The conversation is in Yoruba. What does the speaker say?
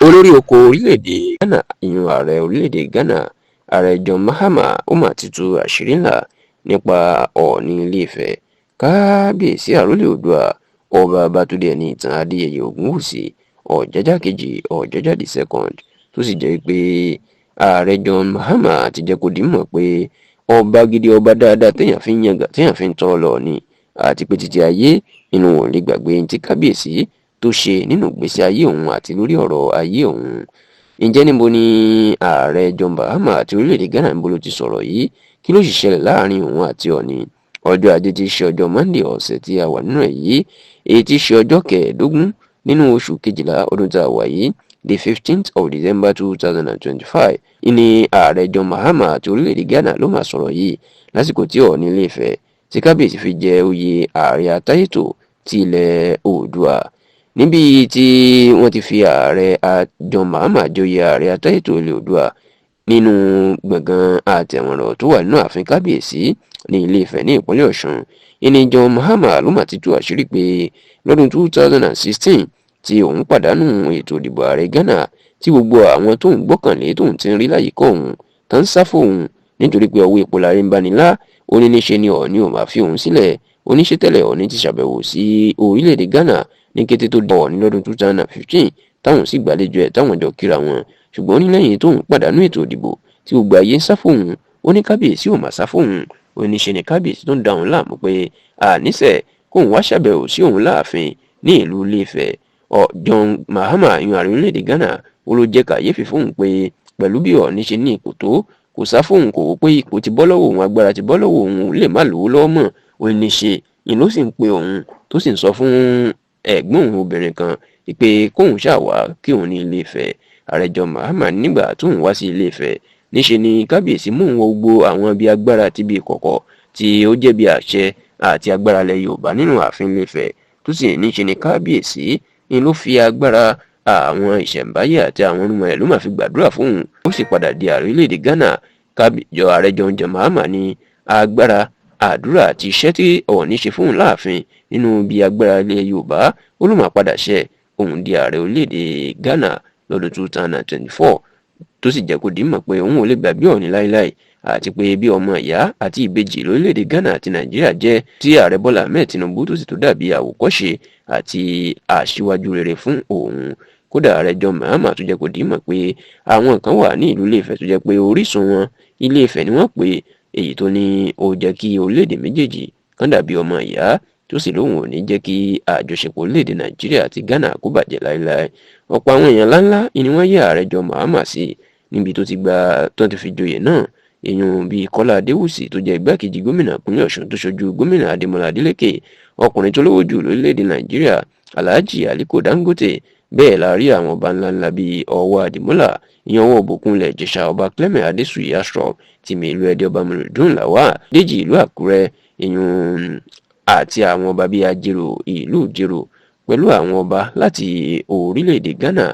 olórí oko orílẹ̀-èdè Ghana ìyún ààrẹ orílẹ̀-èdè Ghana ààrẹ John Mahama ó mà ti tú àṣírí ńlá nípa Ọọ̀ni Ilé-Ifẹ̀ kábíyèsí àrólé Oòduà ọba Babátúndé Ẹniìtàn Adéyẹyè Ògúnwùsì Ọ̀jájá kejì Ọ̀jájá the second tó sì jẹ́ pé ààrẹ John Mahama ti jẹ́ kó di mọ̀ pé ọba gidi ọba dáadáa téèyàn fi ń yangàn téèyàn fi ń tọ́ lọ ni àti pé títí ayé inú wọn ò lè gbàgbé ní ti kábíyèsí tó ṣe nínú ìgbésí ayé òun àti lórí ọ̀rọ̀ ayé òun. Ǹjẹ́ níbo ni ààrẹ John Mahama àti orílẹ̀-èdè Ghana níbo ló ti sọ̀rọ̀ yìí? Kí ló sì ṣẹlẹ̀ láàrin òun àti Ọọ̀ni? Ọjọ́ Ajé tí í ṣe ọjọ́ Monday ọ̀sẹ̀ tí a wà nínú ẹ̀ yìí, èyí tí í ṣe ọjọ́ kẹẹ̀ẹ́dógún nínú oṣù kejìlá ọdún tá a wà yìí, the 15th of December 2025, ní ààrẹ John Mahama àti orílẹ̀-èdè Ghana ló máa sọ̀rọ̀ yìí lásìkò tí Ọọ̀ni Ilé-Ifẹ̀ tí kábíyèsí fi jẹ oyè ààrẹ atáyétò ti ilẹ̀ Oòduà, níbi tí wọ́n ti fi ààrẹ John Mahama joyè ààrẹ atáyétò ilẹ̀ Oòduà nínú gbọ̀ngàn àtẹ̀wọ̀nrọ̀ tó wà nínú ààfin kábíyèsí ní Ilé-Ifẹ̀ ní ìpínlẹ̀ Ọ̀ṣun. ìní John Mahama ló mà ti tú àṣírí pé lọ́dún 2016 tí òun pàdánù ètò ìdìbò ààrẹ Ghana tí gbogbo àwọn tóun gbọ́kànlé tóun ti ń rí láyìíká òun tó ń sá fóun nítorí pé ọwọ́ epo lárí ń bá ní lá, ó ní níṣe ni Ọọ̀ni ò máa fi òun sílẹ̀. Oníṣẹ́ tẹ́lẹ̀ Ọọ̀ni ti ṣàbẹ̀wò sí orílẹ̀-èdè Ghana ní kété tó dá Ọọ̀ni lọ́dún 2015 táwọn sì gbàlejò ẹ̀ táwọn jọ kíra wọn, ṣùgbọ́n ní lẹ́yìn tóun pàdánù ètò ìdìbò tí gbogbo ayé ń sá fóun, ó ní kábíyèsí ò máa sá fóun. Ó ní ṣe ni kábíyèsí tó ń da òun láàmú pé àníṣe kóun wá ṣàbẹ̀wò sí òun láàfin ní ìlú Ilé-Ifẹ̀. John Mahama ìyún ààrẹ orílẹ̀-èdè Ghana ó ló jẹ́ kàyéfì fóun pé pẹ̀lú bí Ọọ̀ni ṣe ní ipò tó kò sá fóun, kò wò pé ipò ti bọ́ lọ́wọ́ òun, agbára ti bọ́ lọ́wọ́ òun, lè má lówó lọ́wọ́ mọ́. Ó ní ṣe ni ló sì ń pe òun tó sì ń sọ fún ẹ̀gbọ́n òun obìnrin kan pé kóun ṣàwá kí òun ní Ilé-Ifẹ̀. Ààrẹ John Mahama nígbà tóun wá sí Ilé-Ifẹ̀ níṣe ni kábíyèsí mú òun wọ gbogbo àwọn ibi agbára àti ibi ìkọ̀kọ̀ tí ó jẹ́ bí àṣẹ àti agbára ilẹ̀ Yorùbá nínú ààfin Ilé-Ifẹ̀, tó sì níṣe ni kábíyèsí ni ló fi agbára àwọn ìṣẹ̀ǹbáyé àti àwọn onímọ̀ ẹ̀ ló máa fi gbàdúrà fóun, ó sì padà di ààrẹ orílẹ̀-èdè Ghana. Ààrẹ John Mahama ní agbára àdúrà àti iṣẹ́ tí Ọọ̀ni ṣe fóun láàfin nínú ibi agbára ilẹ̀ Yorùbá ó ló máa padà ṣe òun di ààrẹ orílẹ̀-èdè Ghana lọ́dún 2024, tó sì jẹ́ kó di mọ̀ pé òun ò lè gbàgbé Ọọ̀ni láíláí àti pé bí ọmọ ìyá àti ìbejì lórílẹ̀-èdè Ghana àti Nàìjíríà jẹ́ tí ààrẹ Bọ́lá Ahmed Tinubu tó sì tó dàbí àwòkọ́ṣe àti aṣíwájú rere fún òun. Kódà ààrẹ John Mahama tó jẹ́ kó di mọ̀ pé àwọn kan wà ní ìlú Ilé-Ifẹ̀ tó jẹ́ pé orísun wọn Ilé-Ifẹ̀ ni wọ́n pè, èyí tó ní ó jẹ́ kí orílẹ̀-èdè méjèèjì kan dàbí ọmọ ìyá, tó sì lóun ò ní jẹ́ kí àjọṣepọ̀ orílẹ̀-èdè Nàìjíríà àti Ghana kó bàjẹ́ láíláí. Ọ̀pọ̀ àwọn èèyàn ńláńlá ni wọ́n yẹ ààrẹ John Mahama sí níbi tó ti fi joyè náà, èèyàn bíi Kọ́lá Adéwùsì tó jẹ́ igbákejì gómìnà ìpínlẹ̀ Ọ̀ṣun tó ṣojú gómìnà Adémọ́lá Adélékè, ọkùnrin tó lówó jù lórílẹ̀-èdè Nàìjíríà Alhaji Aliko Dangote. Bẹ́ẹ̀ la rí àwọn ọba ńláńlá bíi Ọwọ́ Àdìmúlà, ìyẹn Ọwọ́ Òbòkunlẹ̀ Ìjẹ̀ṣà ọba Clement Adéṣuyì Astrop, Tìmì ìlú Ẹdẹ ọba Muyideen Lawal, Déjì ìlú Àkúrẹ́ ìyún àti àwọn ọba bíi Ajérò ìlú Ìjẹ̀rò pẹ̀lú àwọn ọba láti orílẹ̀-èdè Ghana